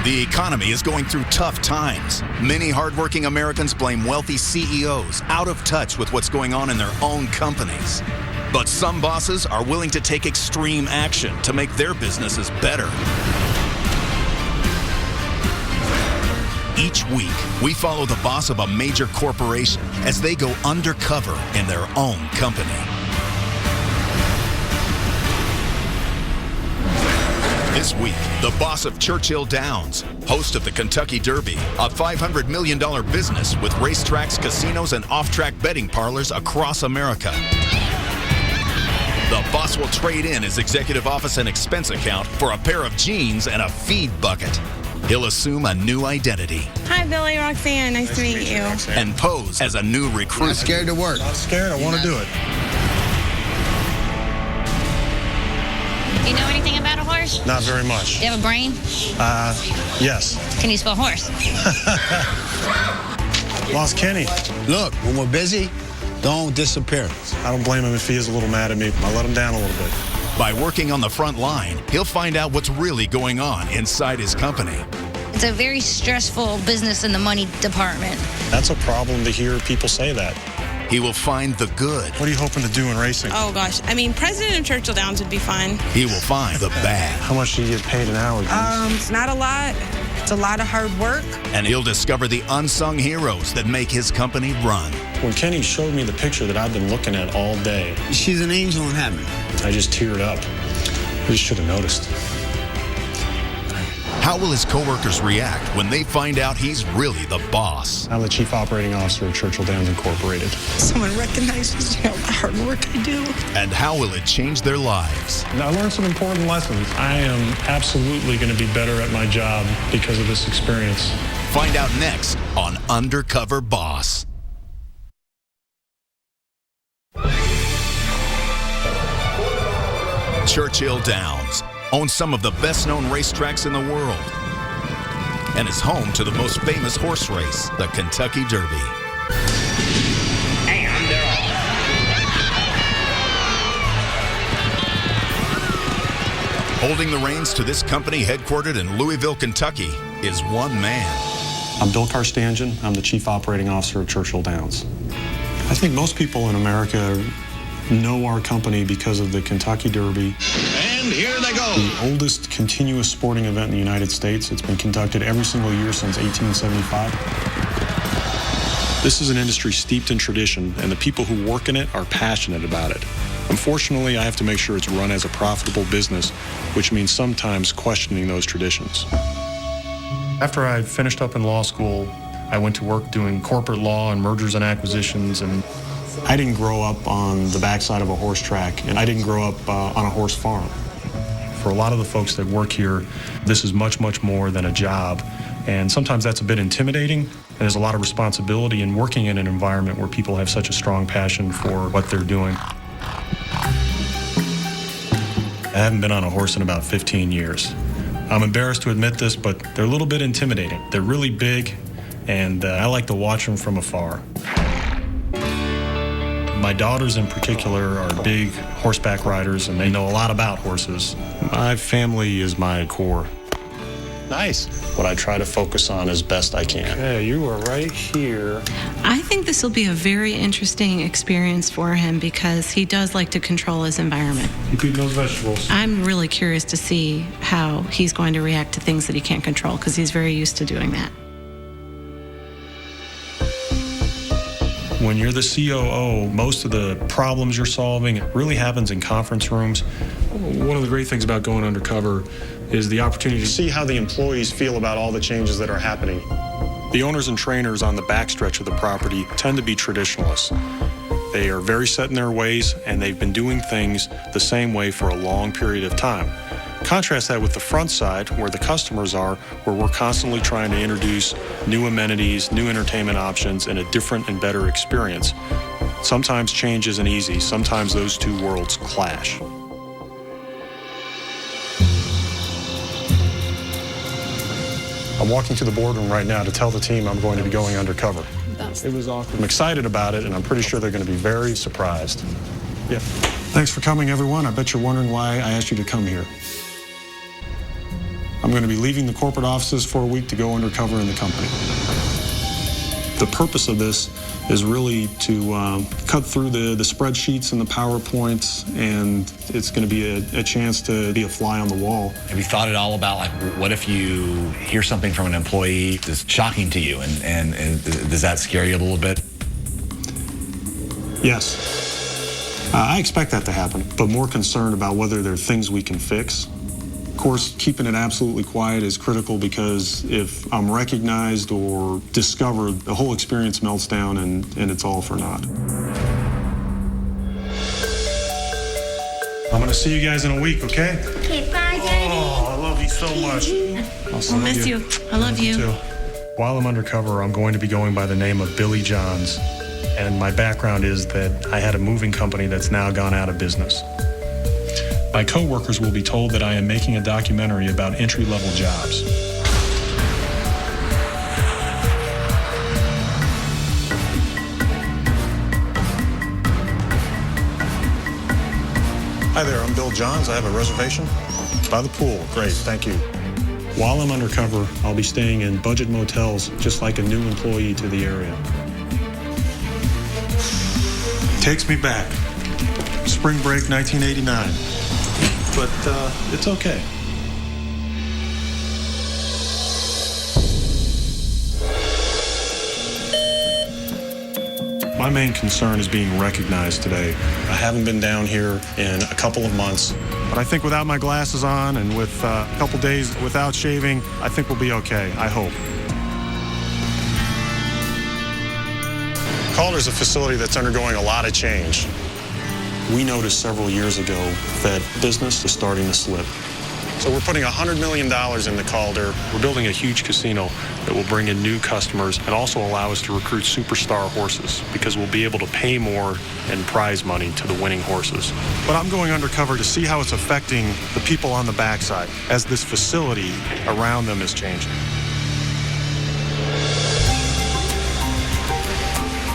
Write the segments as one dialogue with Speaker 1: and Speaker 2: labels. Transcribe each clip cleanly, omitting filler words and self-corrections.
Speaker 1: The economy is going through tough times. Many hardworking Americans blame wealthy CEOs out of touch with what's going on in their own companies. But some bosses are willing to take extreme action to make their businesses better. Each week, we follow the boss of a major corporation as they go undercover in their own company. This week, the boss of Churchill Downs, host of the Kentucky Derby, a $500 million business with racetracks, casinos, and off-track betting parlors across America. The boss will trade in his executive office and expense account for a pair of jeans and a feed bucket. He'll assume a new identity.
Speaker 2: Hi, Billy, Roxanne. Nice to meet you.
Speaker 1: And pose as a new recruit.
Speaker 3: Not scared to work.
Speaker 4: Not scared. I want to do it.
Speaker 5: Do you know anything about a horse?
Speaker 4: Not very much.
Speaker 5: Do you have a brain?
Speaker 4: Yes.
Speaker 5: Can you spell horse?
Speaker 4: Lost Kenny.
Speaker 3: Look, when we're busy, don't disappear.
Speaker 4: I don't blame him if he is a little mad at me. I let him down a little bit.
Speaker 1: By working on the front line, he'll find out what's really going on inside his company.
Speaker 5: It's a very stressful business in the money department.
Speaker 4: That's a problem to hear people say that.
Speaker 1: He will find the good.
Speaker 4: What are you hoping to do in racing?
Speaker 2: Oh, gosh. I mean, president of Churchill Downs would be fun.
Speaker 1: He will find the bad.
Speaker 4: How much do you get paid an hour?
Speaker 2: It's not a lot. It's a lot of hard work.
Speaker 1: And he'll discover the unsung heroes that make his company run.
Speaker 4: When Kenny showed me the picture that I've been looking at all day,
Speaker 3: She's an angel in heaven.
Speaker 4: I just teared up. I just should have noticed.
Speaker 1: How will his coworkers react when they find out he's really the boss?
Speaker 4: I'm the Chief Operating Officer of Churchill Downs Incorporated.
Speaker 2: Someone recognizes, the hard work I do.
Speaker 1: And how will it change their lives?
Speaker 4: I learned some important lessons. I am absolutely going to be better at my job because of this experience.
Speaker 1: Find out next on Undercover Boss. Churchill Downs owns some of the best-known racetracks in the world and is home to the most famous horse race, the Kentucky Derby.
Speaker 6: And they're off.
Speaker 1: Holding the reins to this company headquartered in Louisville, Kentucky, is one man.
Speaker 4: I'm Bill Carstanjen. I'm the Chief Operating Officer of Churchill Downs. I think most people in America know our company because of the Kentucky Derby.
Speaker 6: And here they go.
Speaker 4: The oldest continuous sporting event in the United States. It's been conducted every single year since 1875. This is an industry steeped in tradition, and the people who work in it are passionate about it. Unfortunately, I have to make sure it's run as a profitable business, which means sometimes questioning those traditions. After I finished up in law school, I went to work doing corporate law and mergers and acquisitions, and I didn't grow up on the backside of a horse track, and I didn't grow up on a horse farm. For a lot of the folks that work here, this is much, much more than a job, and sometimes that's a bit intimidating, and there's a lot of responsibility in working in an environment where people have such a strong passion for what they're doing. I haven't been on a horse in about 15 years. I'm embarrassed to admit this, but they're a little bit intimidating. They're really big, and I like to watch them from afar. My daughters in particular are big horseback riders, and they know a lot about horses. My family is my core. Nice. What I try to focus on as best I can. Okay, you are right here.
Speaker 7: I think this will be a very interesting experience for him because he does like to control his environment.
Speaker 4: Keep eating those vegetables.
Speaker 7: I'm really curious to see how he's going to react to things that he can't control because he's very used to doing that.
Speaker 4: When you're the COO, most of the problems you're solving, it really happens in conference rooms. One of the great things about going undercover is the opportunity to see how the employees feel about all the changes that are happening. The owners and trainers on the backstretch of the property tend to be traditionalists. They are very set in their ways, and they've been doing things the same way for a long period of time. Contrast that with the front side, where the customers are, where we're constantly trying to introduce new amenities, new entertainment options, and a different and better experience. Sometimes change isn't easy. Sometimes those two worlds clash. I'm walking to the boardroom right now to tell the team I'm going to be going undercover. It was awesome. I'm excited about it, and I'm pretty sure they're going to be very surprised. Yeah. Thanks for coming, everyone. I bet you're wondering why I asked you to come here. I'm going to be leaving the corporate offices for a week to go undercover in the company. The purpose of this is really to cut through the spreadsheets and the PowerPoints, and it's going to be a chance to be a fly on the wall.
Speaker 6: Have you thought at all about, like, what if you hear something from an employee that's shocking to you, and does that scare you a little bit?
Speaker 4: Yes. I expect that to happen, but more concerned about whether there are things we can fix. Of course, keeping it absolutely quiet is critical, because if I'm recognized or discovered, the whole experience melts down and it's all for naught. I'm gonna see you guys in a week, okay?
Speaker 5: Okay, bye, Daddy.
Speaker 4: Oh, I love you so much.
Speaker 7: I'll miss you. I love you.
Speaker 4: Too. While I'm undercover, I'm going to be going by the name of Billy Johns. And my background is that I had a moving company that's now gone out of business. My coworkers will be told that I am making a documentary about entry-level jobs. Hi there, I'm Bill Johns. I have a reservation by the pool. Great, thank you. While I'm undercover, I'll be staying in budget motels, just like a new employee to the area. Takes me back. Spring break 1989. But it's okay. My main concern is being recognized today. I haven't been down here in a couple of months, but I think without my glasses on and with a couple days without shaving, I think we'll be okay, I hope. Calder's a facility that's undergoing a lot of change. We noticed several years ago that business is starting to slip. So we're putting $100 million into Calder. We're building a huge casino that will bring in new customers and also allow us to recruit superstar horses, because we'll be able to pay more in prize money to the winning horses. But I'm going undercover to see how it's affecting the people on the backside as this facility around them is changing.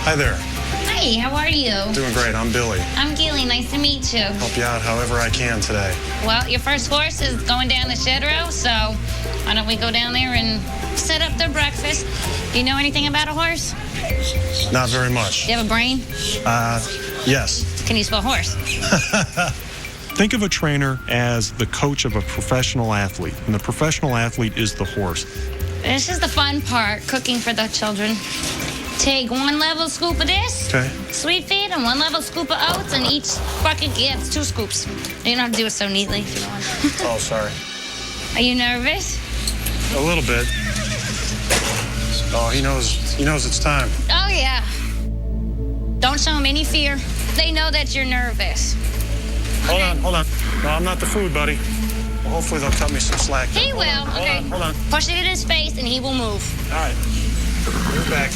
Speaker 4: Hi there.
Speaker 5: Hi, how are you?
Speaker 4: Doing great. I'm Billy.
Speaker 5: I'm Gilly. Nice to meet you.
Speaker 4: Help you out however I can today.
Speaker 5: Well, your first horse is going down the shed row, so why don't we go down there and set up their breakfast? Do you know anything about a horse?
Speaker 4: Not very much.
Speaker 5: Do you have a brain?
Speaker 4: Yes.
Speaker 5: Can you spell horse?
Speaker 4: Think of a trainer as the coach of a professional athlete, and the professional athlete is the horse.
Speaker 5: This is the fun part, cooking for the children. Take 1 level scoop of this,
Speaker 4: Okay.
Speaker 5: sweet feed, and 1 level scoop of oats, and each bucket gets 2 scoops. You don't have to do it so neatly if you don't want to.
Speaker 4: Oh, sorry.
Speaker 5: Are you nervous?
Speaker 4: A little bit. Oh, he knows it's time.
Speaker 5: Oh, yeah. Don't show them any fear. They know that you're nervous.
Speaker 4: Hold on. No, I'm not the food, buddy. Well, hopefully they'll cut me some slack.
Speaker 5: He will. Okay.
Speaker 4: Hold on.
Speaker 5: Push it in his face, and he will move.
Speaker 4: All right. Move back.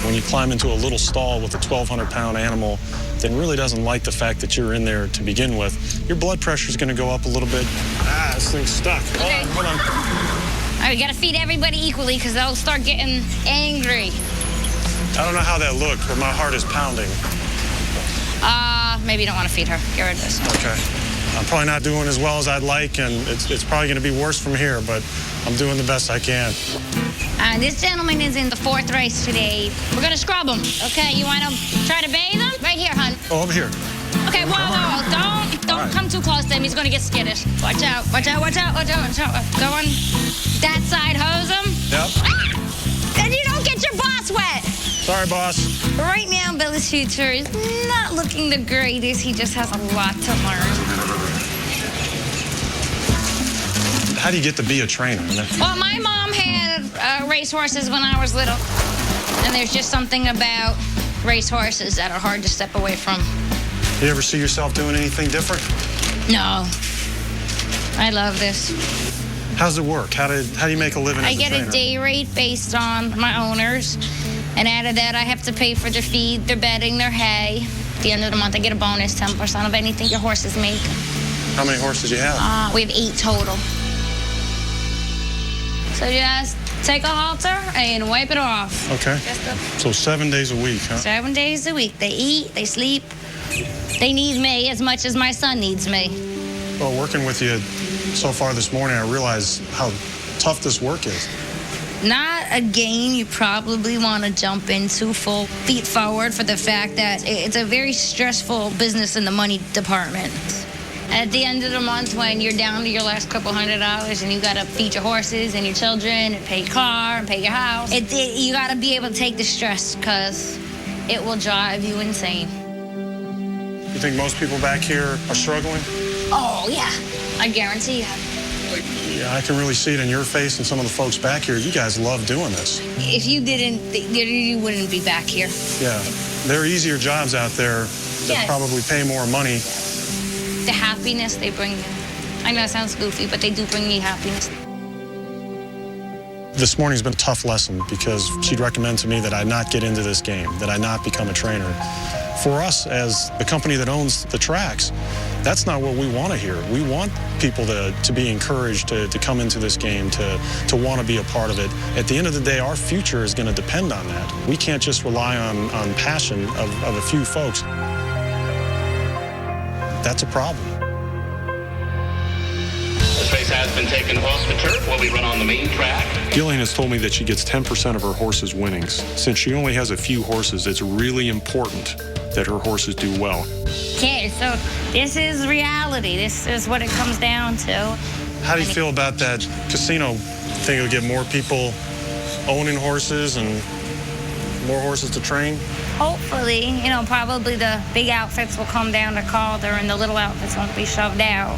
Speaker 4: When you climb into a little stall with a 1,200-pound animal that really doesn't like the fact that you're in there to begin with, your blood pressure is going to go up a little bit. This thing's stuck.
Speaker 5: Okay.
Speaker 4: Hold on.
Speaker 5: All right, we got to feed everybody equally, because they'll start getting angry.
Speaker 4: I don't know how that looked, but my heart is pounding.
Speaker 5: Maybe you don't want to feed her. Get rid of this.
Speaker 4: Okay. I'm probably not doing as well as I'd like, and it's probably going to be worse from here, but I'm doing the best I can.
Speaker 5: This gentleman is in the 4th race today. We're going to scrub him. Okay, you want to try to bathe him? Right here, hun.
Speaker 4: Oh, over here.
Speaker 5: Okay, whoa. Don't come too close to him. He's going to get skittish. Watch out. Go on that side, hose him.
Speaker 4: Yep.
Speaker 5: And you don't get your boss wet.
Speaker 4: Sorry, boss.
Speaker 5: Right now, Billy's future is not looking the greatest. He just has a lot to learn.
Speaker 4: How do you get to be a trainer?
Speaker 5: Well, my mom had racehorses when I was little. And there's just something about racehorses that are hard to step away from.
Speaker 4: You ever see yourself doing anything different?
Speaker 5: No. I love this.
Speaker 4: How's it work? How do you make a living as
Speaker 5: I
Speaker 4: a
Speaker 5: get
Speaker 4: trainer?
Speaker 5: a day rate based on my owners. And out of that, I have to pay for their feed, their bedding, their hay. At the end of the month, I get a bonus, 10% of anything your horses make.
Speaker 4: How many horses do you have?
Speaker 5: We have 8 total. So just take a halter and wipe it off.
Speaker 4: Okay. So 7 days a week, huh?
Speaker 5: 7 days a week. They eat, they sleep. They need me as much as my son needs me.
Speaker 4: Well, working with you so far this morning, I realize how tough this work is.
Speaker 5: Not a game you probably want to jump into full feet forward, for the fact that it's a very stressful business in the money department. At the end of the month, when you're down to your last couple $100 and you got to feed your horses and your children and pay your car and pay your house, you got to be able to take the stress, because it will drive you insane.
Speaker 4: You think most people back here are struggling?
Speaker 5: Oh, yeah. I guarantee you.
Speaker 4: Yeah, I can really see it in your face and some of the folks back here. You guys love doing this.
Speaker 5: If you didn't, you wouldn't be back here.
Speaker 4: Yeah, there are easier jobs out there that probably pay more money.
Speaker 5: The happiness they bring you. I know it sounds goofy, but they do bring you happiness.
Speaker 4: This morning's been a tough lesson, because she'd recommend to me that I not get into this game, that I not become a trainer. For us, as the company that owns the tracks, that's not what we want to hear. We want people to be encouraged to come into this game, to want to be a part of it. At the end of the day, our future is going to depend on that. We can't just rely on passion of a few folks. That's a problem.
Speaker 8: This race has been taken off the turf while we run on the main track.
Speaker 4: Gillian has told me that she gets 10% of her horses' winnings. Since she only has a few horses, it's really important that her horses do well.
Speaker 5: Okay, so this is reality. This is what it comes down to.
Speaker 4: How do you feel about that casino? Think it'll get more people owning horses and more horses to train?
Speaker 5: Hopefully, probably the big outfits will come down to Calder and the little outfits won't be shoved out.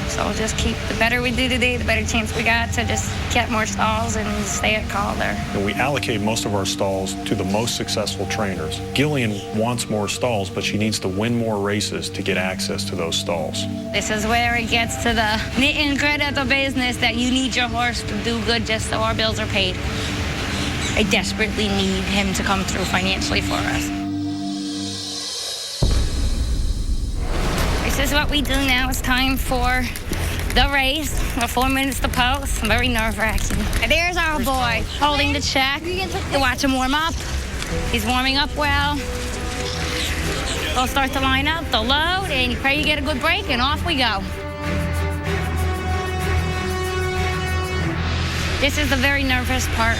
Speaker 5: So just the better we do today, the better chance we got to just get more stalls and stay at Calder.
Speaker 4: And we allocate most of our stalls to the most successful trainers. Gillian wants more stalls, but she needs to win more races to get access to those stalls.
Speaker 5: This is where it gets to the nit and grit of the business, that you need your horse to do good just so our bills are paid. I desperately need him to come through financially for us. This is what we do now. It's time for the race. We're 4 minutes to post. Very nerve-wracking. There's our boy holding the check. You watch him warm up. He's warming up well. They'll start to line up, they'll load, and you pray you get a good break, and off we go. This is the very nervous part.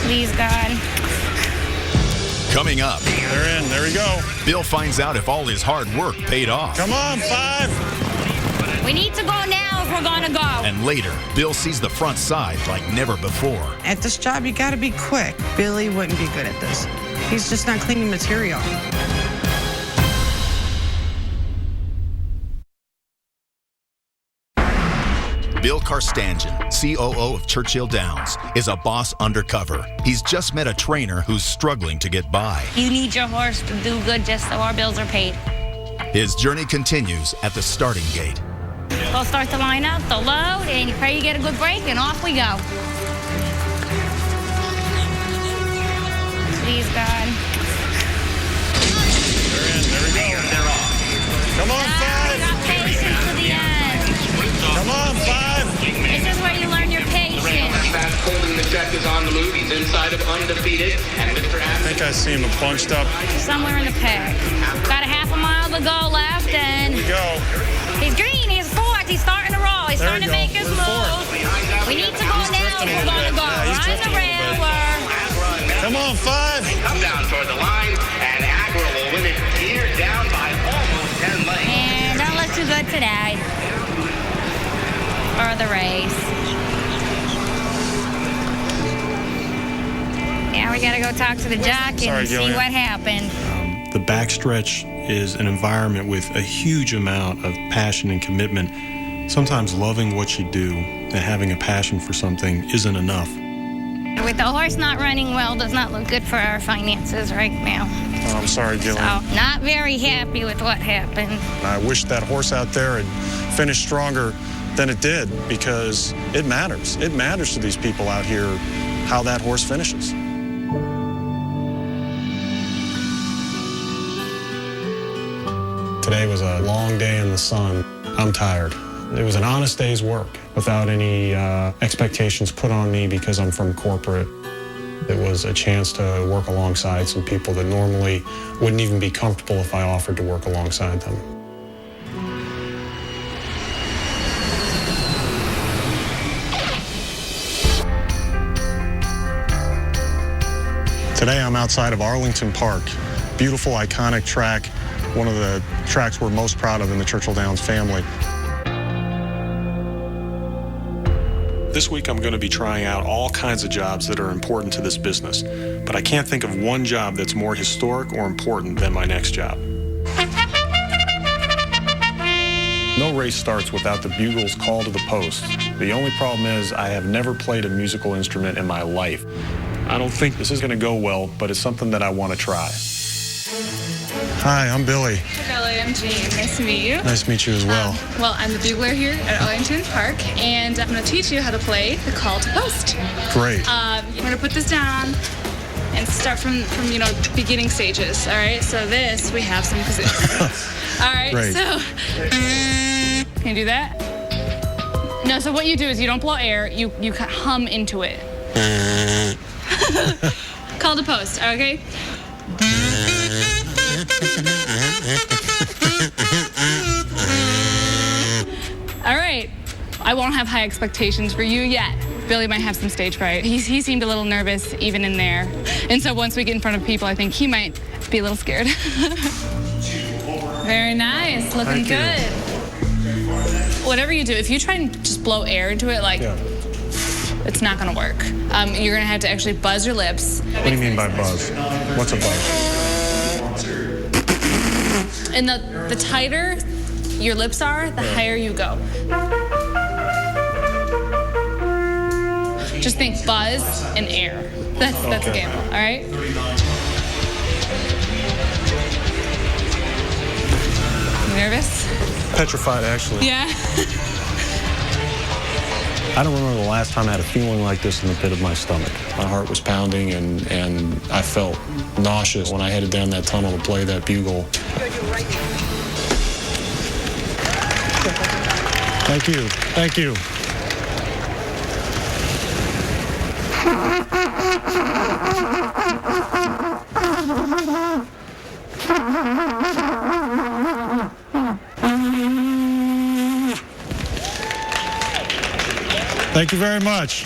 Speaker 5: Please, God.
Speaker 1: Coming up.
Speaker 4: They're in. There we go.
Speaker 1: Bill finds out if all his hard work paid off.
Speaker 4: Come on, 5.
Speaker 5: We need to go now if we're going to go.
Speaker 1: And later, Bill sees the front side like never before.
Speaker 2: At this job, you got to be quick. Billy wouldn't be good at this. He's just not cleaning material.
Speaker 1: Bill Carstanjen, COO of Churchill Downs, is a boss undercover. He's just met a trainer who's struggling to get by.
Speaker 5: You need your horse to do good just so our bills are paid.
Speaker 1: His journey continues at the starting gate.
Speaker 5: They'll start to line up, they'll load, and you pray you get a good break, and off we go. Please, God.
Speaker 4: They're in. There we go.
Speaker 8: They're off.
Speaker 4: Come on, 5.
Speaker 5: We got patience to the end.
Speaker 4: Come on, 5.
Speaker 5: This is where you learn your patience.
Speaker 8: Fast holding the check is on the move. He's inside of undefeated. And Mr.
Speaker 4: I think I see him bunched up.
Speaker 5: Somewhere in the pack. Got a half a mile to go left, and
Speaker 4: Here we go.
Speaker 5: he's green, he's fourth, he's starting to roll, he's
Speaker 4: There
Speaker 5: starting
Speaker 4: we
Speaker 5: to
Speaker 4: go.
Speaker 5: make his
Speaker 4: We're
Speaker 5: move.
Speaker 4: fourth.
Speaker 5: We need to go now if we're going to go.
Speaker 4: Yeah, he's
Speaker 5: Run
Speaker 4: drifting
Speaker 5: the
Speaker 4: a little bit.
Speaker 5: railroad.
Speaker 4: Come on, 5.
Speaker 8: come down toward the line. And Agra will win it here down by almost 10 lengths.
Speaker 5: And don't look too good today for the race. Now we got to go talk to the jockey
Speaker 4: Sorry,
Speaker 5: and see
Speaker 4: Gillian.
Speaker 5: what happened.
Speaker 4: The backstretch is an environment with a huge amount of passion and commitment. Sometimes loving what you do and having a passion for something isn't enough.
Speaker 5: With the horse not running well, does not look good for our finances right now.
Speaker 4: I'm sorry, Gillian.
Speaker 5: So, not very happy with what happened.
Speaker 4: I wish that horse out there had finished stronger than it did, because it matters. It matters to these people out here how that horse finishes. Today was a long day in the sun. I'm tired. It was an honest day's work without any expectations put on me because I'm from corporate. It was a chance to work alongside some people that normally wouldn't even be comfortable if I offered to work alongside them. Today I'm outside of Arlington Park. Beautiful, iconic track, one of the tracks we're most proud of in the Churchill Downs family. This week I'm going to be trying out all kinds of jobs that are important to this business, but I can't think of one job that's more historic or important than my next job. No race starts without the bugle's call to the post. The only problem is I have never played a musical instrument in my life. I don't think this is going to go well, but it's something that I want to try. Hi, I'm Billy.
Speaker 9: Hi, Billy. I'm Jean. Nice to meet you.
Speaker 4: Nice to meet you as well.
Speaker 9: Well, I'm the bugler here at Arlington Park, and I'm going to teach you how to play the call to post.
Speaker 4: Great.
Speaker 9: You're going to put this down and start from beginning stages. All right. So this we have some positions. All right.
Speaker 4: Great.
Speaker 9: So can you do that? No. So what you do is you don't blow air. You hum into it. Call to post. Okay. All right. I won't have high expectations for you yet. Billy might have some stage fright. He seemed a little nervous even in there. And so once we get in front of people, I think he might be a little scared. Very nice. Looking good. Whatever you do, if you try and just blow air into it, it's not going to work. You're going to have to actually buzz your lips.
Speaker 4: What do you mean by buzz? What's a buzz?
Speaker 9: And the tighter your lips are, the higher you go. Just think buzz and air. That's a gamble, all right? You nervous?
Speaker 4: Petrified, actually.
Speaker 9: Yeah.
Speaker 4: I don't remember the last time I had a feeling like this in the pit of my stomach. My heart was pounding and I felt nauseous when I headed down that tunnel to play that bugle. Thank you. Thank you. Thank you very much.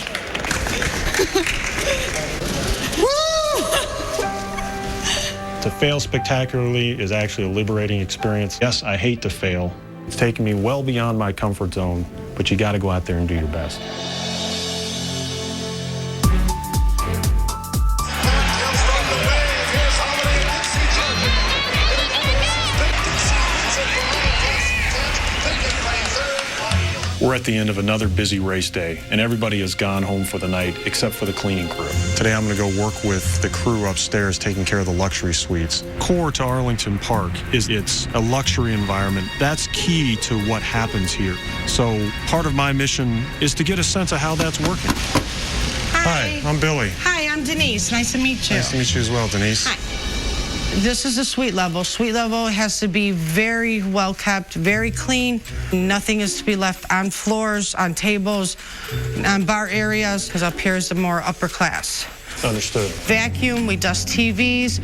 Speaker 4: To fail spectacularly is actually a liberating experience. Yes, I hate to fail. It's taken me well beyond my comfort zone, but you got to go out there and do your best. We're at the end of another busy race day, and everybody has gone home for the night except for the cleaning crew. Today I'm going to go work with the crew upstairs taking care of the luxury suites. Core to Arlington Park is it's a luxury environment. That's key to what happens here. So part of my mission is to get a sense of how that's working. Hi, I'm Billy.
Speaker 2: Hi, I'm Denise. Nice to meet you.
Speaker 4: Nice to meet you as well, Denise.
Speaker 2: Hi. This is a suite level. Suite level has to be very well kept, very clean. Nothing is to be left on floors, on tables, on bar areas, because up here is the more upper class.
Speaker 4: Understood.
Speaker 2: Vacuum, we dust TVs.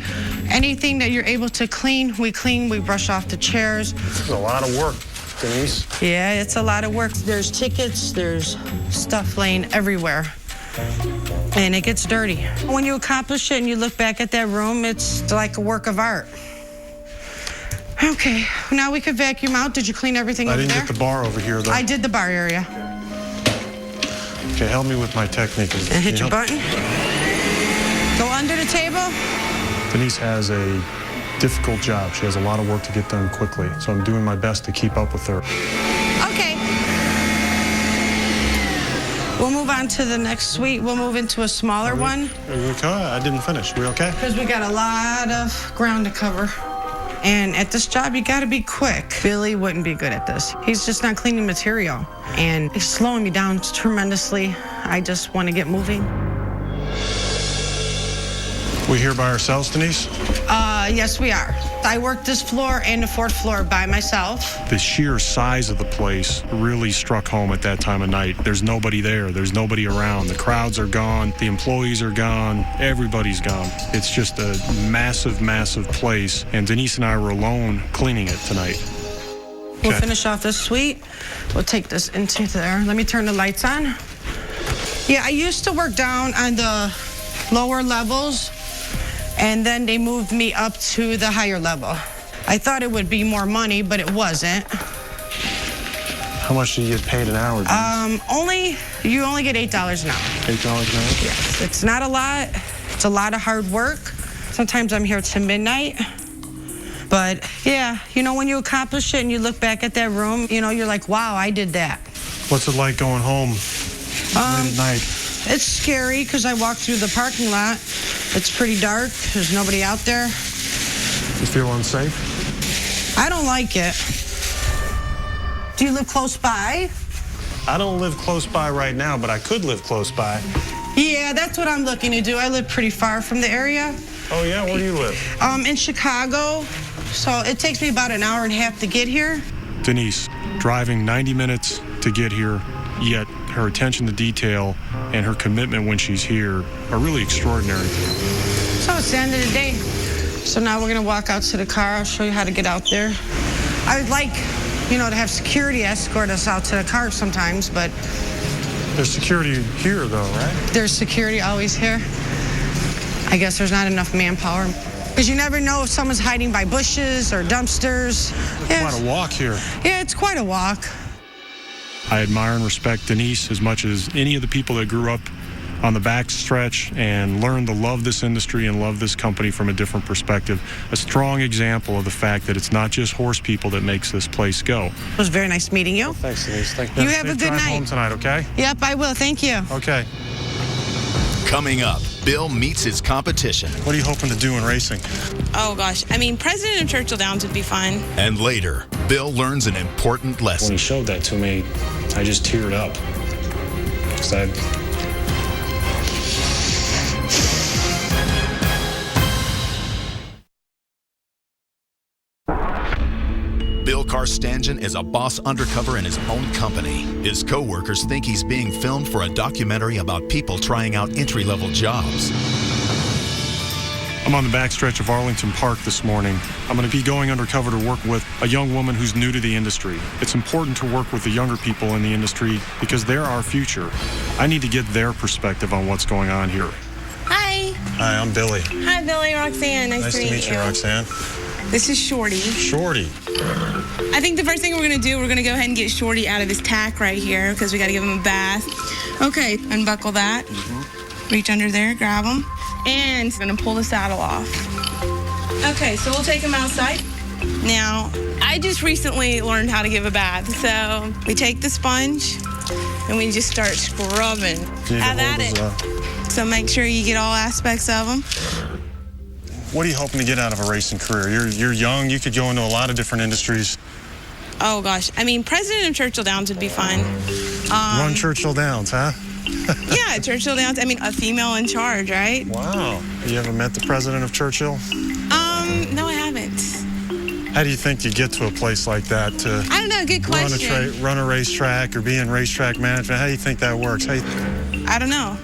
Speaker 2: Anything that you're able to clean, we brush off the chairs.
Speaker 4: This is a lot of work, Denise.
Speaker 2: Yeah, it's a lot of work. There's tickets, there's stuff laying everywhere. And it gets dirty. When you accomplish it and you look back at that room, it's like a work of art. Okay, now we could vacuum out. Did you clean everything over there?
Speaker 4: I didn't get the bar over here, though.
Speaker 2: I did the bar area.
Speaker 4: Okay, help me with my technique.
Speaker 2: And hit your button. Go under the table.
Speaker 4: Denise has a difficult job. She has a lot of work to get done quickly, so I'm doing my best to keep up with her.
Speaker 2: Okay. We'll move on to the next suite. We'll move into a smaller one.
Speaker 4: Okay, I didn't finish. We okay?
Speaker 2: Because we got a lot of ground to cover. And at this job, you got to be quick. Billy wouldn't be good at this. He's just not cleaning material. And it's slowing me down tremendously. I just want to get moving.
Speaker 4: We here by ourselves, Denise?
Speaker 2: Yes, we are. I work this floor and the fourth floor by myself.
Speaker 4: The sheer size of the place really struck home at that time of night. There's nobody there. There's nobody around. The crowds are gone. The employees are gone. Everybody's gone. It's just a massive, massive place. And Denise and I were alone cleaning it tonight.
Speaker 2: We'll finish off this suite. We'll take this into there. Let me turn the lights on. Yeah, I used to work down on the lower levels. And then they moved me up to the higher level. I thought it would be more money, but it wasn't.
Speaker 4: How much do you get paid an hour?
Speaker 2: You only get $8 an hour.
Speaker 4: $8 an hour?
Speaker 2: Yes, it's not a lot. It's a lot of hard work. Sometimes I'm here till midnight. But yeah, you know, when you accomplish it and you look back at that room, you know, you're like, wow, I did that.
Speaker 4: What's it like going home late at night?
Speaker 2: It's scary because I walk through the parking lot. It's pretty dark. There's nobody out there.
Speaker 4: You feel unsafe?
Speaker 2: I don't like it. Do you live close by?
Speaker 4: I don't live close by right now, but I could live close by.
Speaker 2: Yeah, that's what I'm looking to do. I live pretty far from the area.
Speaker 4: Oh, yeah? Where do you live?
Speaker 2: In Chicago. So it takes me about an hour and a half to get here.
Speaker 4: Denise, driving 90 minutes to get here, yet her attention to detail and her commitment when she's here are really extraordinary.
Speaker 2: So it's the end of the day. So now we're going to walk out to the car. I'll show you how to get out there. I would like, you know, to have security escort us out to the car sometimes, but...
Speaker 4: There's security here, though, right?
Speaker 2: There's security always here. I guess there's not enough manpower. Because you never know if someone's hiding by bushes or dumpsters.
Speaker 4: It's quite a walk here.
Speaker 2: Yeah, it's quite a walk.
Speaker 4: I admire and respect Denise as much as any of the people that grew up on the back stretch and learned to love this industry and love this company from a different perspective. A strong example of the fact that it's not just horse people that makes this place go.
Speaker 2: It was very nice meeting you.
Speaker 4: Well, thanks, Denise. Thank you.
Speaker 2: You have a good night.
Speaker 4: Home tonight, okay?
Speaker 2: Yep, I will. Thank you.
Speaker 4: Okay.
Speaker 1: Coming up, Bill meets his competition.
Speaker 4: What are you hoping to do in racing?
Speaker 10: Oh, gosh. I mean, president of Churchill Downs would be fun.
Speaker 1: And later, Bill learns an important lesson.
Speaker 4: When he showed that to me, I just teared up.
Speaker 1: Bill Carstanjen is a boss undercover in his own company. His co-workers think he's being filmed for a documentary about people trying out entry-level jobs.
Speaker 4: I'm on the backstretch of Arlington Park this morning. I'm going to be going undercover to work with a young woman who's new to the industry. It's important to work with the younger people in the industry because they're our future. I need to get their perspective on what's going on here.
Speaker 10: Hi.
Speaker 4: Hi, I'm Billy.
Speaker 10: Hi, Billy. Roxanne. Nice to meet you.
Speaker 4: Roxanne.
Speaker 10: This is Shorty.
Speaker 4: Shorty.
Speaker 10: I think the first thing we're going to do, we're going to go ahead and get Shorty out of his tack right here because we got to give him a bath. Okay, unbuckle that. Reach under there, grab him. And we're going to pull the saddle off. Okay, so we'll take him outside. Now, I just recently learned how to give a bath. So we take the sponge and we just start scrubbing. Have at it. So make sure you get all aspects of them.
Speaker 4: What are you hoping to get out of a racing career? You're young. You could go into a lot of different industries.
Speaker 10: Oh, gosh. I mean, president of Churchill Downs would be fun.
Speaker 4: Run Churchill Downs, huh?
Speaker 10: Yeah, Churchill Downs. I mean, a female in charge, right?
Speaker 4: Wow. You ever met the president of Churchill?
Speaker 10: No, I haven't.
Speaker 4: How do you think you get to a place like that to
Speaker 10: I don't know, good question.
Speaker 4: run a racetrack or be in racetrack management? How do you think that works?
Speaker 10: I don't know.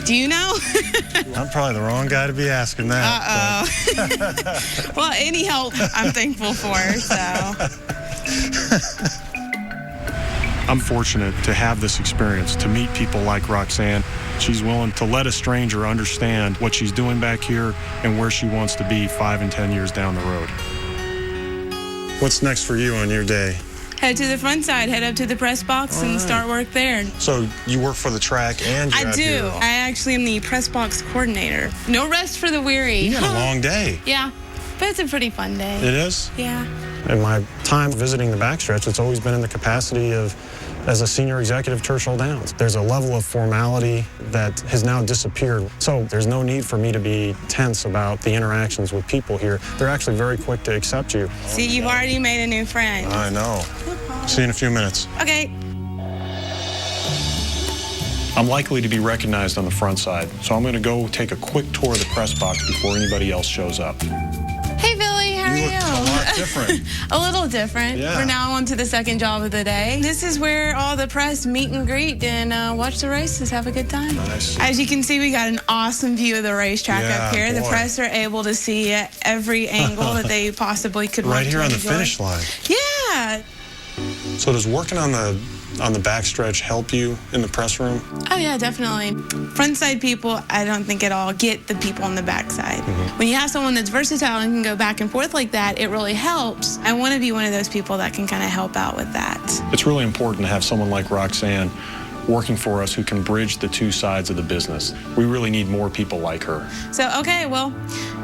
Speaker 10: Do you know?
Speaker 4: I'm probably the wrong guy to be asking that.
Speaker 10: Uh-oh. Well, any help I'm thankful for, so.
Speaker 4: I'm fortunate to have this experience, to meet people like Roxanne. She's willing to let a stranger understand what she's doing back here and where she wants to be 5 and 10 years down the road. What's next for you on your day?
Speaker 10: Head to the front side, head up to the press box and start work there.
Speaker 4: So you work for the track and you're
Speaker 10: I do.
Speaker 4: Here.
Speaker 10: I actually am the press box coordinator. No rest for the weary.
Speaker 4: You had a long day.
Speaker 10: Yeah, but it's a pretty fun day.
Speaker 4: It is?
Speaker 10: Yeah.
Speaker 4: In my time visiting the backstretch, it's always been in the capacity of as a senior executive Churchill Downs. There's a level of formality that has now disappeared. So there's no need for me to be tense about the interactions with people here. They're actually very quick to accept you.
Speaker 10: See, you've already made a new friend.
Speaker 4: I know. See you in a few minutes.
Speaker 10: Okay.
Speaker 4: I'm likely to be recognized on the front side, so I'm going to go take a quick tour of the press box before anybody else shows up.
Speaker 10: Hey, Billy, how are you?
Speaker 4: You look a lot different.
Speaker 10: A little different.
Speaker 4: Yeah.
Speaker 10: We're now on to the second job of the day. This is where all the press meet and greet and watch the races, have a good time.
Speaker 4: Nice.
Speaker 10: As you can see, we got an awesome view of the racetrack up here.
Speaker 4: Boy.
Speaker 10: The press are able to see every angle that they possibly could want
Speaker 4: right here
Speaker 10: to
Speaker 4: on the
Speaker 10: enjoy.
Speaker 4: finish line.
Speaker 10: Yeah.
Speaker 4: So does working on the on the backstretch help you in the press room?
Speaker 10: Oh yeah, definitely. Front side people, I don't think at all get the people on the back side. When you have someone that's versatile and can go back and forth like that, it really helps. I want to be one of those people that can kind of help out with that.
Speaker 4: It's really important to have someone like Roxanne working for us who can bridge the two sides of the business. We really need more people like her.
Speaker 10: So, okay, well,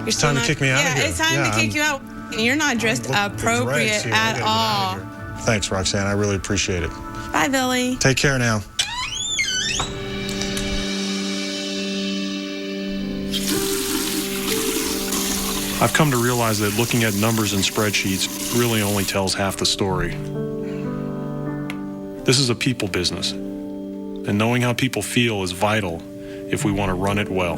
Speaker 10: you're still
Speaker 4: time to kick me out of here.
Speaker 10: Yeah, it's time to kick you out. You're not dressed appropriate at all.
Speaker 4: Thanks, Roxanne. I really appreciate it.
Speaker 10: Bye, Billy.
Speaker 4: Take care now. I've come to realize that looking at numbers and spreadsheets really only tells half the story. This is a people business, and knowing how people feel is vital if we want to run it well.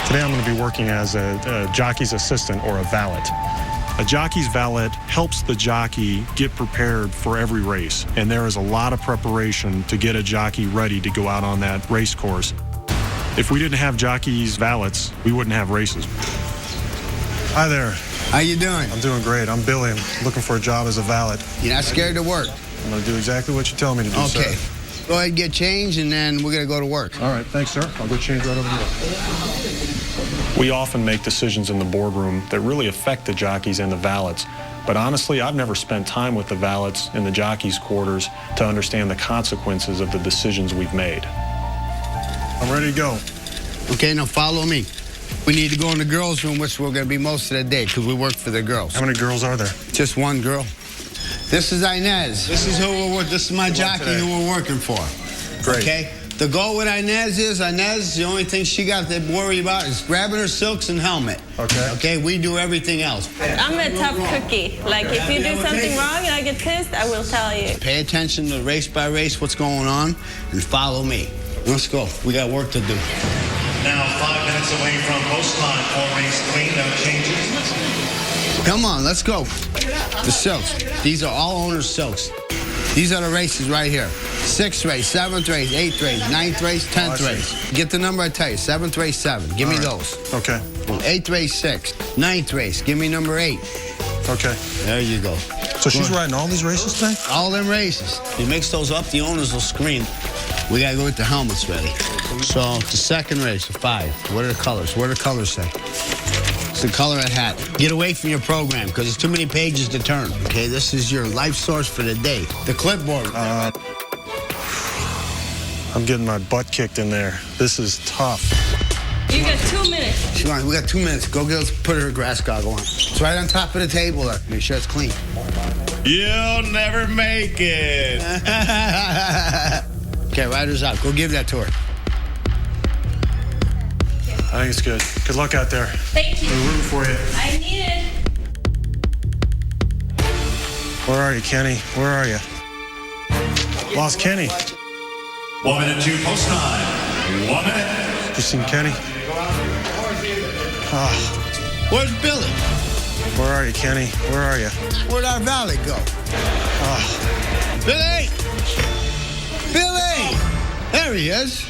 Speaker 4: Today I'm going to be working as a jockey's assistant or a valet. A jockey's valet helps the jockey get prepared for every race, and there is a lot of preparation to get a jockey ready to go out on that race course. If we didn't have jockeys' valets, we wouldn't have races. Hi there.
Speaker 3: How you doing?
Speaker 4: I'm doing great. I'm Billy. I'm looking for a job as a valet.
Speaker 3: You're not scared to work?
Speaker 4: I'm going to do exactly what you tell me to do,
Speaker 3: Okay.
Speaker 4: sir.
Speaker 3: Go ahead and get changed, and then we're going to go to work.
Speaker 4: All right. Thanks, sir. I'll go change right over here. We often make decisions in the boardroom that really affect the jockeys and the valets. But honestly, I've never spent time with the valets in the jockeys' quarters to understand the consequences of the decisions we've made. I'm ready to go.
Speaker 3: Okay, now follow me. We need to go in the girls' room, which we're going to be most of the day, because we work for the girls.
Speaker 4: How many girls are there?
Speaker 3: Just one girl. This is Inez. This is who we're with. This is my jockey who we're working for.
Speaker 4: Great.
Speaker 3: Okay? The goal with Inez is, the only thing she got to worry about is grabbing her silks and helmet.
Speaker 4: Okay.
Speaker 3: Okay, we do everything else.
Speaker 11: I'm a tough cookie. Like, if you do something wrong and I get pissed, I will tell you.
Speaker 3: Pay attention to race by race, what's going on, and follow me. Let's go. We got work to do.
Speaker 12: Now 5 minutes away from post time for race 3, no changes.
Speaker 3: Come on, let's go. The silks. These are all owners' silks. These are the races right here. 6th race, 7th race, 8th race, 9th race, 10th race. Get the number I tell you. 7th race, 7. Give me those.
Speaker 4: Okay.
Speaker 3: 8th race, 6. 9th race, give me number 8.
Speaker 4: Okay.
Speaker 3: There you go.
Speaker 4: So she's riding all these races today?
Speaker 3: All them races. You mix those up, the owners will scream. We got to go get the helmets ready. So the 2nd race, the 5. What are the colors? What do the colors say? It's the color of hat. Get away from your program because there's too many pages to turn. Okay, this is your life source for the day. The clipboard.
Speaker 4: I'm getting my butt kicked in there. This is tough.
Speaker 11: You got 2 minutes.
Speaker 3: Come on, we got 2 minutes. Go get put her grass goggle on. It's right on top of the table there. Make sure it's clean.
Speaker 12: You'll never make it.
Speaker 3: Okay, rider's out. Go give that to her.
Speaker 4: I think it's good. Good luck out there.
Speaker 11: Thank you.
Speaker 4: We're rooting for you.
Speaker 11: I need it.
Speaker 4: Where are you, Kenny? Where are you? Lost Kenny.
Speaker 12: 1 minute to post time. 1 minute.
Speaker 4: You seen Kenny?
Speaker 3: Where's Billy?
Speaker 4: Where are you, Kenny? Where are you?
Speaker 3: Where'd our valet go? Billy! Billy! There he is.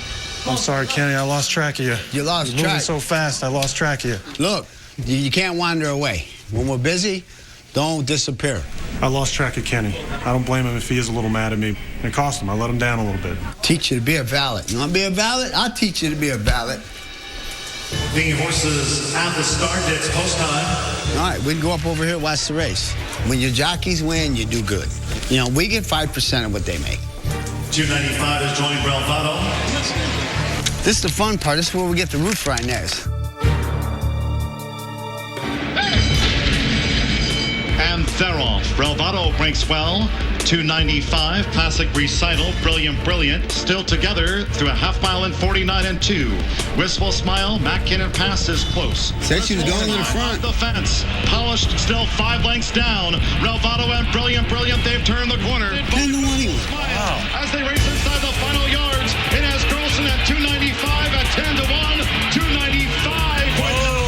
Speaker 4: I'm sorry, Kenny. I lost track of you.
Speaker 3: You lost
Speaker 4: Moving
Speaker 3: track.
Speaker 4: so fast, I lost track of you.
Speaker 3: Look, you can't wander away. When we're busy, don't disappear.
Speaker 4: I lost track of Kenny. I don't blame him if he is a little mad at me. It cost him. I let him down a little bit.
Speaker 3: Teach you to be a valet. You want to be a valet? I'll teach you to be a valet.
Speaker 12: Being horses at the start, it's post time.
Speaker 3: All right, we can go up over here and watch the race. When your jockeys win, you do good. You know, we get 5% of what they make.
Speaker 12: 295 has joined Bravado.
Speaker 3: This is the fun part. This is where we get the roof right next.
Speaker 12: And Theroff. Bravado breaks well. 295. Classic Recital. Brilliant. Still together through a half mile in 49 and 2. Wistful Smile. McKinnon Pass is close.
Speaker 3: Said she was going to the front.
Speaker 12: The fence. Polished still 5 lengths down. Bravado and Brilliant. They've turned the corner.
Speaker 4: Wow.
Speaker 12: As they race inside the final yards, it has Carlson at 295 at 10 to 1. 295.
Speaker 4: Whoa.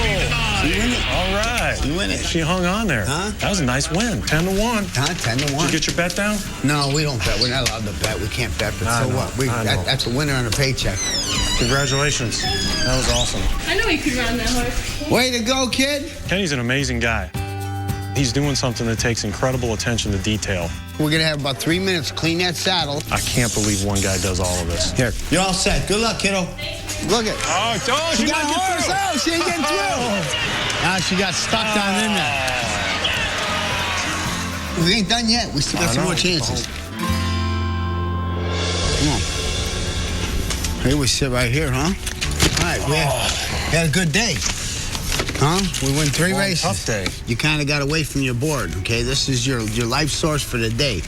Speaker 4: All right. right.
Speaker 3: You win it.
Speaker 4: She hung on there.
Speaker 3: Huh?
Speaker 4: That was a nice win. 10-1.
Speaker 3: 10-1.
Speaker 4: Did you get your bet down?
Speaker 3: No, we don't bet. We're not allowed to bet. We can't bet. But so what? That's a winner on a paycheck.
Speaker 4: Congratulations. That was awesome.
Speaker 10: I know he could run that horse.
Speaker 3: Way to go, kid.
Speaker 4: Kenny's an amazing guy. He's doing something that takes incredible attention to detail.
Speaker 3: We're going to have about 3 minutes to clean that saddle.
Speaker 4: I can't believe one guy does all of this.
Speaker 3: Here, you're all set. Good luck, kiddo. Look at.
Speaker 4: Oh,
Speaker 3: she got a horse out. She ain't getting through. Now she got stuck down in there. We ain't done yet. We still got some more chances. Come on. Here we sit right here, huh? All right, we had a good day. Huh? We win 3 races.
Speaker 4: Tough day.
Speaker 3: You kind of got away from your board, okay? This is your life source for the day.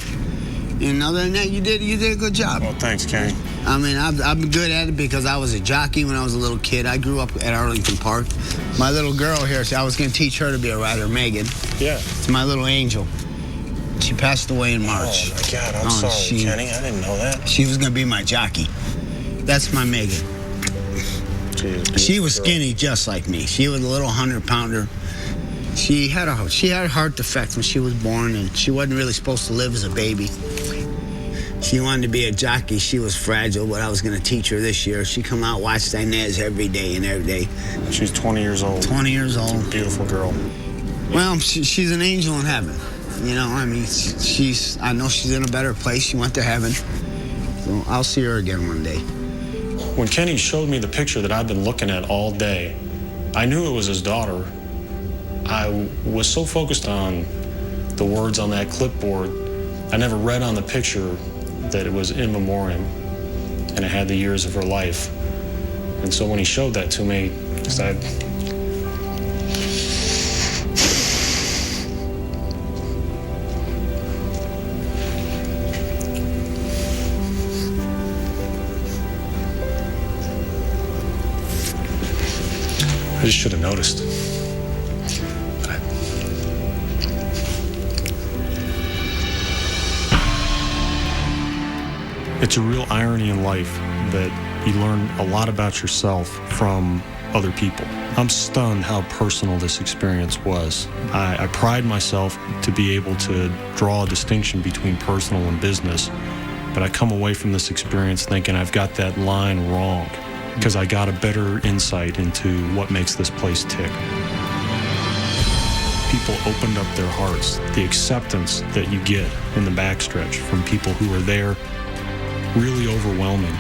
Speaker 3: And other than that, you did a good job.
Speaker 4: Well, thanks, Kenny.
Speaker 3: I mean, I've been good at it because I was a jockey when I was a little kid. I grew up at Arlington Park. My little girl here, so I was going to teach her to be a rider, Megan.
Speaker 4: Yeah.
Speaker 3: It's my little angel. She passed away in March.
Speaker 4: Oh, my God. I'm sorry, Kenny. I didn't know that.
Speaker 3: She was going to be my jockey. That's my Megan. She was skinny just like me. She was a little 100-pounder. She had a heart defect when she was born, and she wasn't really supposed to live as a baby. She wanted to be a jockey. She was fragile, but I was going to teach her this year. She come out, watch Inez every day and every day.
Speaker 4: She's 20 years old.
Speaker 3: 20 years old.
Speaker 4: She's a beautiful girl.
Speaker 3: Well, she's an angel in heaven. You know, I mean, I know she's in a better place. She went to heaven. So I'll see her again one day.
Speaker 4: When Kenny showed me the picture that I've been looking at all day, I knew it was his daughter. I was so focused on the words on that clipboard, I never read on the picture that it was in memoriam and it had the years of her life. And so when he showed that to me, I said, I just should have noticed. It's a real irony in life that you learn a lot about yourself from other people. I'm stunned how personal this experience was. I pride myself to be able to draw a distinction between personal and business, but I come away from this experience thinking I've got that line wrong, because I got a better insight into what makes this place tick. People opened up their hearts. The acceptance that you get in the backstretch from people who are there, really overwhelming.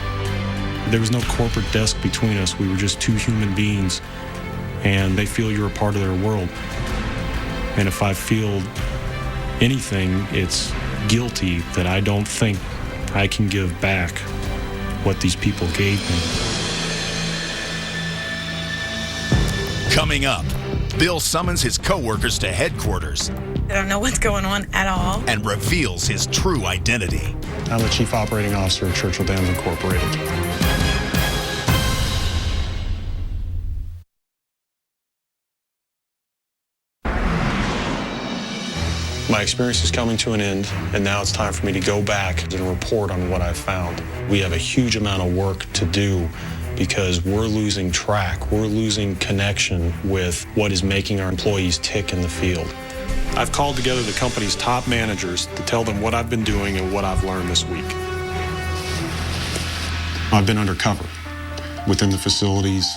Speaker 4: There was no corporate desk between us. We were just 2 human beings, and they feel you're a part of their world. And if I feel anything, it's guilty that I don't think I can give back what these people gave me.
Speaker 1: Coming up, Bill summons his coworkers to headquarters
Speaker 11: I don't know what's going on at all.
Speaker 1: and reveals his true identity.
Speaker 4: I'm the Chief Operating Officer of Churchill Downs Incorporated. My experience is coming to an end, and now it's time for me to go back and report on what I've found. We have a huge amount of work to do because we're losing track. We're losing connection with what is making our employees tick in the field. I've called together the company's top managers to tell them what I've been doing and what I've learned this week. I've been undercover within the facilities,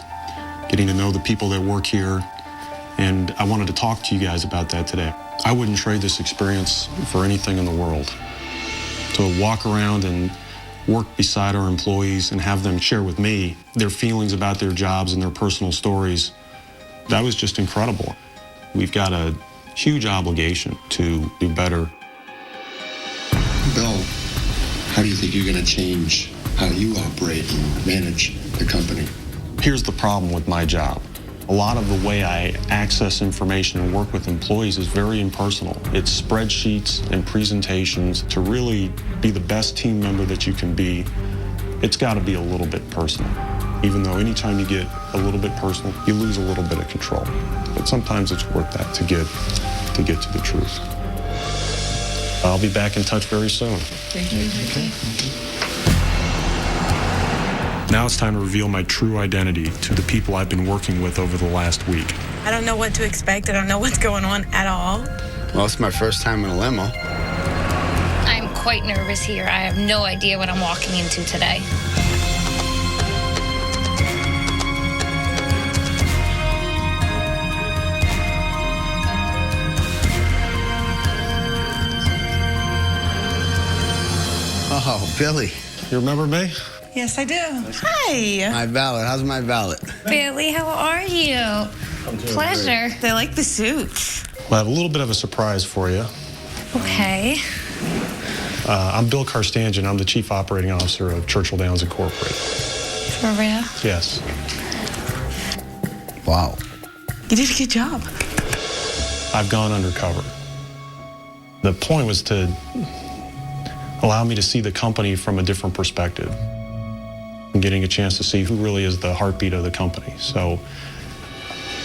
Speaker 4: getting to know the people that work here, and I wanted to talk to you guys about that today. I wouldn't trade this experience for anything in the world. To walk around and work beside our employees and have them share with me their feelings about their jobs and their personal stories, that was just incredible. We've got a huge obligation to do better.
Speaker 13: Bill, how do you think you're going to change how you operate and manage the company?
Speaker 4: Here's the problem with my job. A lot of the way I access information and work with employees is very impersonal. It's spreadsheets and presentations. To really be the best team member that you can be, it's got to be a little bit personal. Even though anytime you get a little bit personal, you lose a little bit of control. But sometimes it's worth that to get to the truth. I'll be back in touch very soon.
Speaker 10: Thank you.
Speaker 4: Now it's time to reveal my true identity to the people I've been working with over the last week.
Speaker 10: I don't know what to expect. I don't know what's going on at all.
Speaker 3: Well, it's my first time in a limo.
Speaker 5: I'm quite nervous here. I have no idea what I'm walking into today.
Speaker 3: Oh, Billy.
Speaker 4: You remember me?
Speaker 10: Yes, I do. Hi.
Speaker 3: My valet. How's my valet?
Speaker 5: Billy, how are you? Pleasure.
Speaker 10: They like the suit.
Speaker 4: Well, I have a little bit of a surprise for you.
Speaker 5: Okay.
Speaker 4: I'm Bill Carstanjen. I'm the Chief Operating Officer of Churchill Downs Incorporated.
Speaker 5: For real?
Speaker 4: Yes.
Speaker 3: Wow.
Speaker 10: You did a good job.
Speaker 4: I've gone undercover. The point was to allow me to see the company from a different perspective and getting a chance to see who really is the heartbeat of the company. So,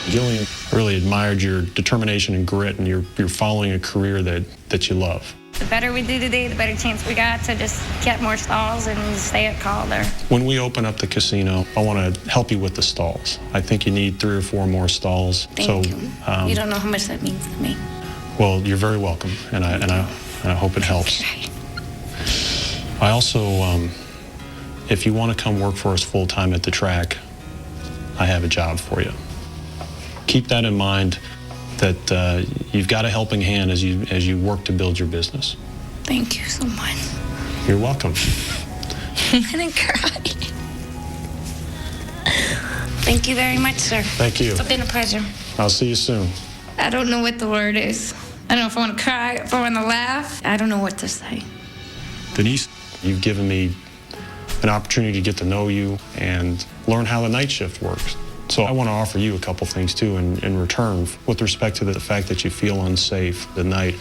Speaker 4: Gillian, I really admired your determination and grit, and you're following a career that you love.
Speaker 5: The better we do today, the better chance we got to just get more stalls and stay at Calder.
Speaker 4: When we open up the casino, I want to help you with the stalls. I think you need 3 or 4 more stalls.
Speaker 5: Thank you. You don't know how much that means to me.
Speaker 4: Well, you're very welcome, and I hope it helps.
Speaker 5: Okay.
Speaker 4: I also, if you want to come work for us full-time at the track, I have a job for you. Keep that in mind, that you've got a helping hand as you work to build your business.
Speaker 5: Thank you so much.
Speaker 4: You're welcome.
Speaker 5: I'm gonna cry. Thank you very much, sir.
Speaker 4: Thank you.
Speaker 5: It's been a pleasure.
Speaker 4: I'll see you soon.
Speaker 5: I don't know what the word is. I don't know if I want to cry, if I want to laugh. I don't know what to say.
Speaker 4: Denise, you've given me an opportunity to get to know you and learn how the night shift works. So I want to offer you a couple things too in return with respect to the fact that you feel unsafe at night.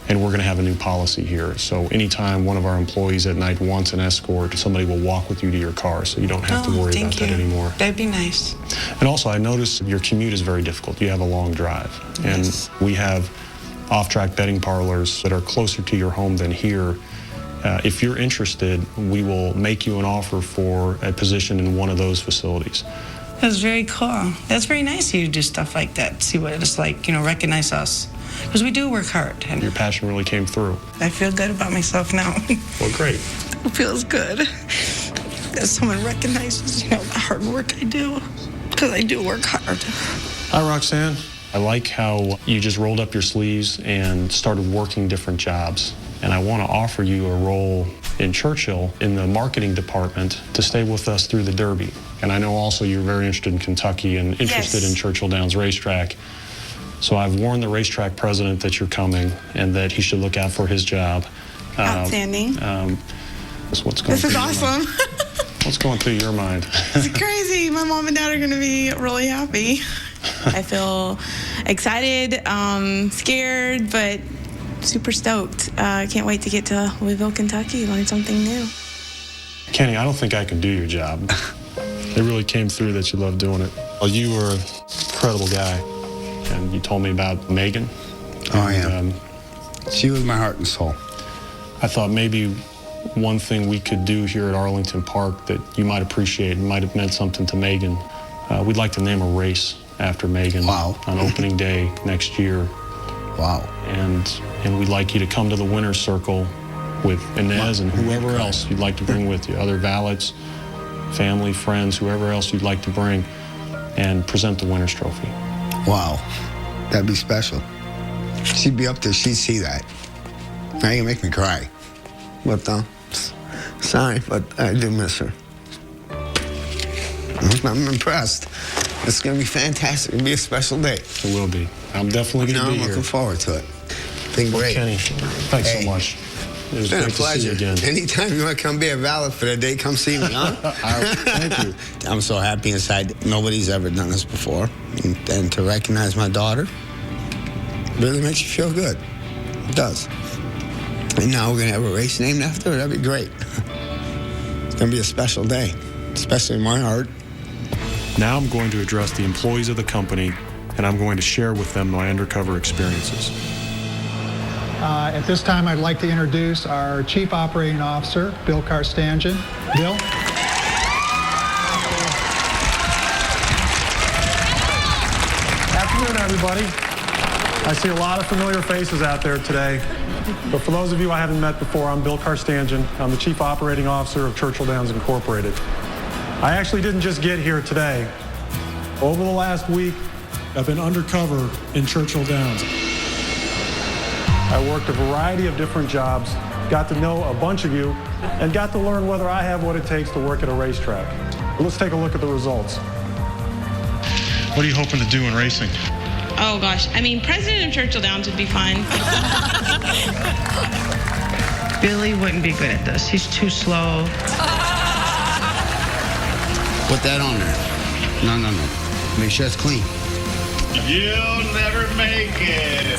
Speaker 4: And we're going to have a new policy here. So anytime one of our employees at night wants an escort, somebody will walk with you to your car, so you don't have to worry about that anymore.
Speaker 2: That'd be nice.
Speaker 4: And also, I noticed your commute is very difficult. You have a long drive.
Speaker 2: Yes.
Speaker 4: And we have off-track betting parlors that are closer to your home than here. If you're interested, we will make you an offer for a position in one of those facilities.
Speaker 2: That's very cool. That's very nice of you to do stuff like that. See what it's like, recognize us. Because we do work hard. And
Speaker 4: your passion really came through.
Speaker 2: I feel good about myself now.
Speaker 4: Well, great.
Speaker 2: It feels good that someone recognizes, the hard work I do. Because I do work hard.
Speaker 4: Hi, Roxanne. I like how you just rolled up your sleeves and started working different jobs. And I want to offer you a role in Churchill in the marketing department to stay with us through the Derby. And I know also you're very interested in Kentucky and interested in Churchill Downs racetrack. So I've warned the racetrack president that you're coming and that he should look out for his job.
Speaker 10: Outstanding.
Speaker 4: This
Speaker 10: is awesome.
Speaker 4: What's going through your mind?
Speaker 10: It's crazy. My mom and dad are going to be really happy. I feel excited, scared, but super stoked. I can't wait to get to Louisville, Kentucky, learn something new.
Speaker 4: Kenny, I don't think I can do your job. It really came through that you love doing it. Well, you were an incredible guy. And you told me about Megan.
Speaker 3: Oh, yeah. She was my heart and soul.
Speaker 4: I thought maybe one thing we could do here at Arlington Park that you might appreciate and might have meant something to Megan. We'd like to name a race after Megan on opening day next year.
Speaker 3: Wow.
Speaker 4: And we'd like you to come to the winner's circle with Inez and whoever else you'd like to bring with you, other valets, family, friends, whoever else you'd like to bring, and present the winner's trophy.
Speaker 3: Wow, that'd be special. She'd be up there, she'd see that. Now you make me cry. But, sorry, but I do miss her. I'm impressed. It's going to be fantastic. It'll be a special day.
Speaker 4: It will be. I'm definitely going to be here.
Speaker 3: I'm looking forward to it. Been great.
Speaker 4: Kenny, thanks so much. It was
Speaker 3: been
Speaker 4: great
Speaker 3: a pleasure.
Speaker 4: To see you again.
Speaker 3: Anytime you want to come be a valet for the day, come see me, huh?
Speaker 4: Thank you.
Speaker 3: I'm so happy inside. Nobody's ever done this before. And to recognize my daughter really makes you feel good. It does. And now we're going to have a race named after her. That'd be great. It's going to be a special day, especially in my heart.
Speaker 4: Now I'm going to address the employees of the company, and I'm going to share with them my undercover experiences.
Speaker 14: At this time, I'd like to introduce our Chief Operating Officer, Bill Carstanjen. Bill?
Speaker 15: After
Speaker 4: everybody. I see a lot of familiar faces out there today. But for those of you I haven't met before, I'm Bill Carstanjen. I'm the Chief Operating Officer of Churchill Downs Incorporated. I actually didn't just get here today. Over the last week, I've been undercover in Churchill Downs. I worked a variety of different jobs, got to know a bunch of you, and got to learn whether I have what it takes to work at a racetrack. Let's take a look at the results. What are you hoping to do in racing?
Speaker 10: Oh gosh, I mean, president of Churchill Downs would be fun.
Speaker 2: Billy wouldn't be good at this. He's too slow.
Speaker 3: Put that on there. No. Make sure it's clean.
Speaker 12: You'll never make it.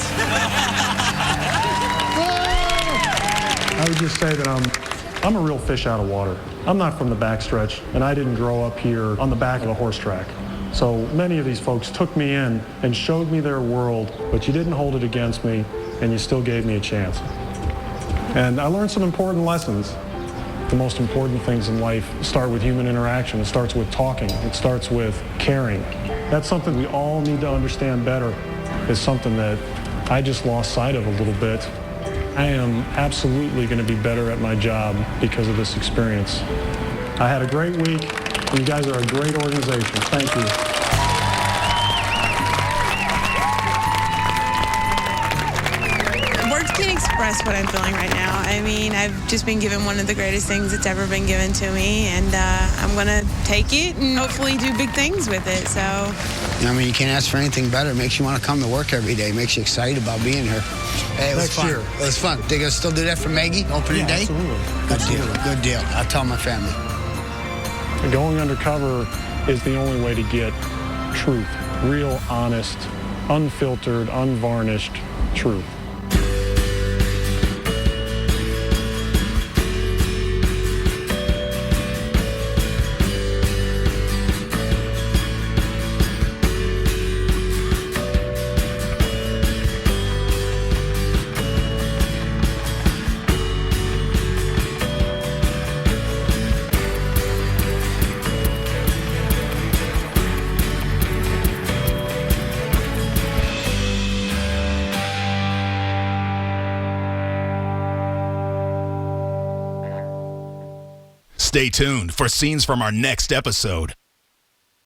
Speaker 4: I would just say that I'm a real fish out of water. I'm not from the backstretch, and I didn't grow up here on the back of a horse track. So many of these folks took me in and showed me their world, but you didn't hold it against me, and you still gave me a chance. And I learned some important lessons. The most important things in life start with human interaction. It starts with talking. It starts with caring. That's something we all need to understand better. It's something that I just lost sight of a little bit. I am absolutely going to be better at my job because of this experience. I had a great week. You guys are a great organization. Thank you.
Speaker 10: Words can't express what I'm feeling right now. I mean, I've just been given one of the greatest things that's ever been given to me, and I'm going to take it and hopefully do big things with it. So,
Speaker 3: I mean, you can't ask for anything better. It makes you want to come to work every day. It makes you excited about being here. Hey, it was fun. It was fun. They going to still do that for Maggie opening day?
Speaker 4: Absolutely.
Speaker 3: Good deal. I'll tell my family.
Speaker 4: Going undercover is the only way to get truth, real, honest, unfiltered, unvarnished truth.
Speaker 1: Stay tuned for scenes from our next episode.